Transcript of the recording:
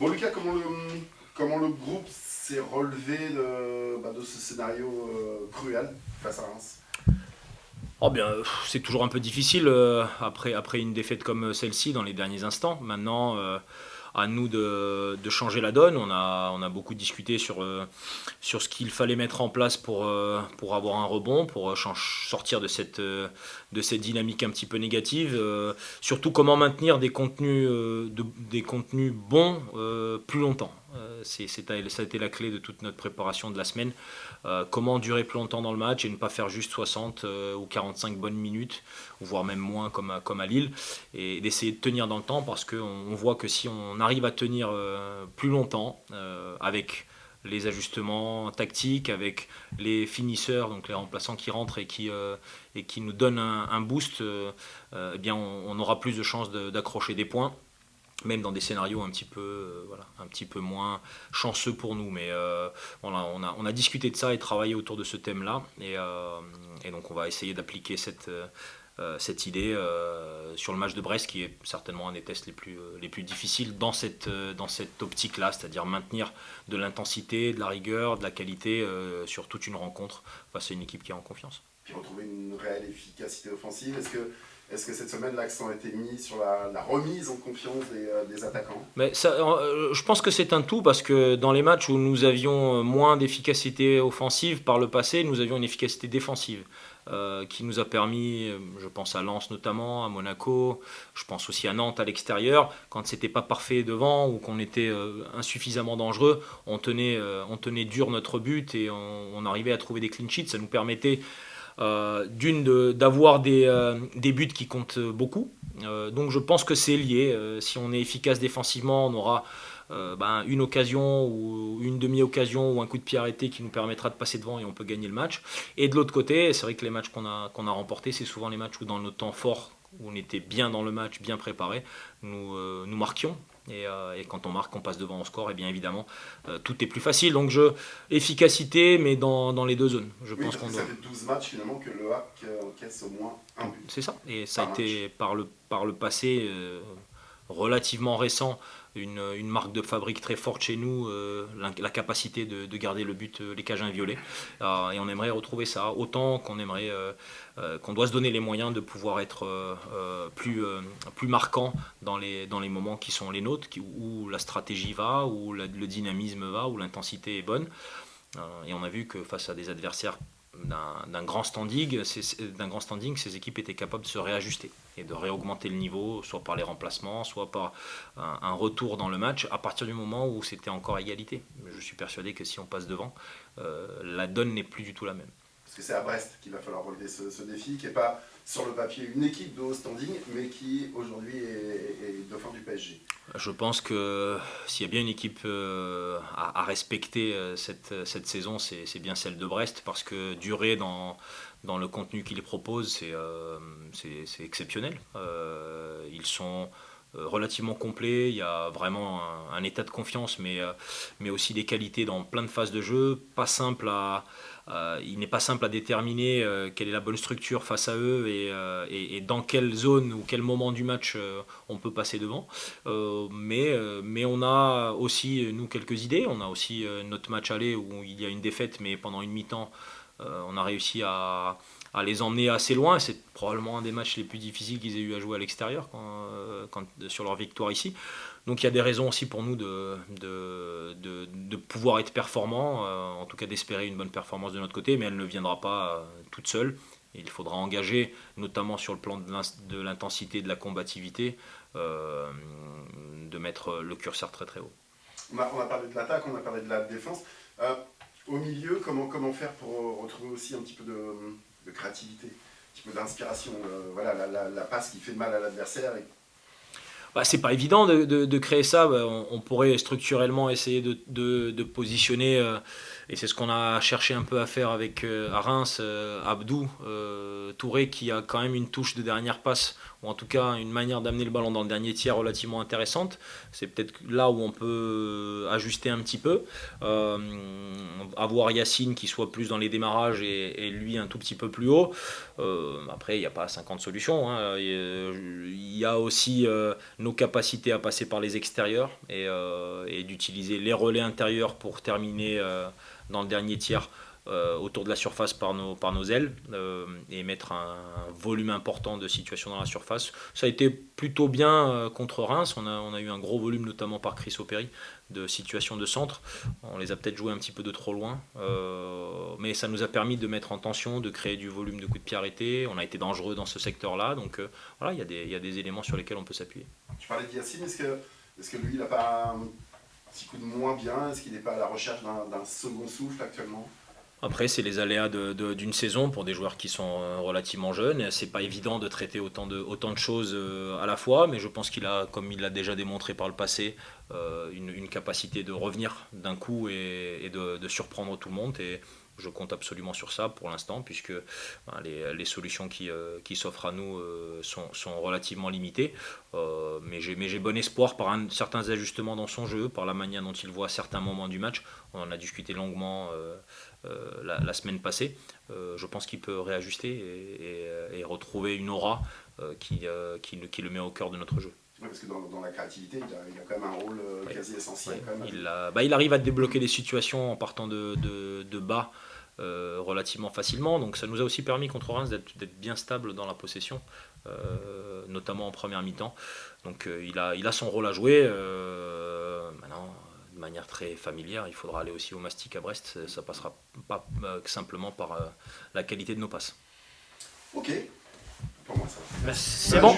Bon Lucas, comment le groupe s'est relevé de ce scénario cruel face à Reims? Oh bien, c'est toujours un peu difficile après une défaite comme celle-ci dans les derniers instants. Maintenant, à nous de changer la donne. On a beaucoup discuté sur ce qu'il fallait mettre en place pour avoir un rebond, pour sortir de cette dynamique un petit peu négative. Surtout comment maintenir des contenus bons plus longtemps. Ça a été la clé de toute notre préparation de la semaine. Comment durer plus longtemps dans le match et ne pas faire juste 60 ou 45 bonnes minutes, voire même moins comme à Lille, et d'essayer de tenir dans le temps parce qu'on voit que si on arrive à tenir plus longtemps avec les ajustements tactiques, avec les finisseurs, donc les remplaçants qui rentrent et qui nous donnent un boost, eh bien on aura plus de chances d'accrocher des points, même dans des scénarios un petit peu moins chanceux pour nous. Mais on a discuté de ça et travaillé autour de ce thème-là. Et donc on va essayer d'appliquer cette idée sur le match de Brest, qui est certainement un des tests les plus difficiles dans cette optique-là, c'est-à-dire maintenir de l'intensité, de la rigueur, de la qualité sur toute une rencontre face à une équipe qui est en confiance. Puis retrouver une réelle efficacité offensive. Est-ce que cette semaine l'accent a été mis sur la remise en confiance des attaquants? Mais ça, je pense que c'est un tout parce que dans les matchs où nous avions moins d'efficacité offensive par le passé, nous avions une efficacité défensive qui nous a permis, je pense à Lens notamment, à Monaco, je pense aussi à Nantes à l'extérieur, quand c'était pas parfait devant ou qu'on était insuffisamment dangereux, on tenait dur notre but et on arrivait à trouver des clean sheets. Ça nous permettait d'avoir des buts qui comptent beaucoup. Donc je pense que c'est lié. Si on est efficace défensivement, on aura une occasion ou une demi-occasion ou un coup de pied arrêté qui nous permettra de passer devant et on peut gagner le match. Et de l'autre côté, c'est vrai que les matchs qu'on a remportés, c'est souvent les matchs où dans nos temps forts, où on était bien dans le match, bien préparé, nous marquions. Et quand on marque, on passe devant au score, et bien évidemment, tout est plus facile. Donc efficacité, mais dans les deux zones. Je Oui, pense parce qu'on que ça doit. fait 12 matchs finalement que le HAC encaisse au moins un but C'est ça. Et ça a par match. été par le passé relativement récent une marque de fabrique très forte chez nous, la capacité de garder le but, les cages inviolées. Et on aimerait retrouver ça. Autant qu'on doit se donner les moyens de pouvoir être plus marquant dans les moments qui sont les nôtres, où la stratégie va, où le dynamisme va, où l'intensité est bonne. Et on a vu que face à des adversaires d'un grand standing, ces équipes étaient capables de se réajuster et de réaugmenter le niveau, soit par les remplacements, soit par un retour dans le match, à partir du moment où c'était encore égalité. Mais je suis persuadé que si on passe devant, la donne n'est plus du tout la même. Parce que c'est à Brest qu'il va falloir relever ce défi, qui n'est pas sur le papier une équipe de haut standing, mais qui aujourd'hui est dauphin du PSG. Je pense que s'il y a bien une équipe à respecter cette saison, c'est bien celle de Brest, parce que durer dans le contenu qu'ils proposent, c'est exceptionnel. Ils sont relativement complets, il y a vraiment un état de confiance, mais aussi des qualités dans plein de phases de jeu, il n'est pas simple à déterminer quelle est la bonne structure face à eux et dans quelle zone ou quel moment du match on peut passer devant. Mais on a aussi, nous, quelques idées. On a aussi notre match aller où il y a une défaite, mais pendant une mi-temps, on a réussi à les emmener assez loin. C'est probablement un des matchs les plus difficiles qu'ils aient eu à jouer à l'extérieur sur leur victoire ici. Donc il y a des raisons aussi pour nous de pouvoir être performants, en tout cas d'espérer une bonne performance de notre côté, mais elle ne viendra pas toute seule. Il faudra engager, notamment sur le plan de l'intensité, de la combativité, euh, de mettre le curseur très très haut. On a parlé de l'attaque, on a parlé de la défense. Euh, Au milieu, comment faire pour retrouver aussi un petit peu de créativité, un petit peu d'inspiration, voilà, la passe qui fait mal à l'adversaire. Bah, c'est pas évident de créer ça. Bah, on pourrait structurellement essayer de positionner, et c'est ce qu'on a cherché un peu à faire avec à Reims, Abdou Touré, qui a quand même une touche de dernière passe ou en tout cas une manière d'amener le ballon dans le dernier tiers relativement intéressante. C'est peut-être là où on peut ajuster un petit peu. Avoir Yacine qui soit plus dans les démarrages et lui un tout petit peu plus haut. Après, il n'y a pas 50 solutions. Hein. Il y a aussi nos capacités à passer par les extérieurs et d'utiliser les relais intérieurs pour terminer dans le dernier tiers autour de la surface par nos ailes et mettre un volume important de situations dans la surface. Ça a été plutôt bien contre Reims. On a eu un gros volume, notamment par Chris Opéry, de situations de centre. On les a peut-être joués un petit peu de trop loin, mais ça nous a permis de mettre en tension, de créer du volume de coups de pied arrêtés. On a été dangereux dans ce secteur-là, donc voilà, il y a des éléments sur lesquels on peut s'appuyer. Tu parlais de Yacine, est-ce que lui, il n'a pas un petit coup de moins bien? Est-ce qu'il n'est pas à la recherche d'un second souffle actuellement? Après, c'est les aléas d'une saison pour des joueurs qui sont relativement jeunes. C'est pas évident de traiter autant de choses à la fois, mais je pense qu'il a, comme il l'a déjà démontré par le passé, une capacité de revenir d'un coup et de surprendre tout le monde. Et je compte absolument sur ça pour l'instant, puisque les solutions qui s'offrent à nous sont relativement limitées. Mais j'ai bon espoir par certains ajustements dans son jeu, par la manière dont il voit certains moments du match. On en a discuté longuement la semaine passée. Je pense qu'il peut réajuster et retrouver une aura qui le met au cœur de notre jeu. Oui, parce que dans la créativité, il a quand même un rôle quasi essentiel. Quand même. Il arrive à débloquer des situations en partant de bas relativement facilement. Donc ça nous a aussi permis contre Reims d'être bien stable dans la possession, notamment en première mi-temps. Donc il a son rôle à jouer. Maintenant, de manière très familière, il faudra aller aussi au Mastic à Brest. Ça passera pas simplement par la qualité de nos passes. Ok, pour moi ça. C'est bon.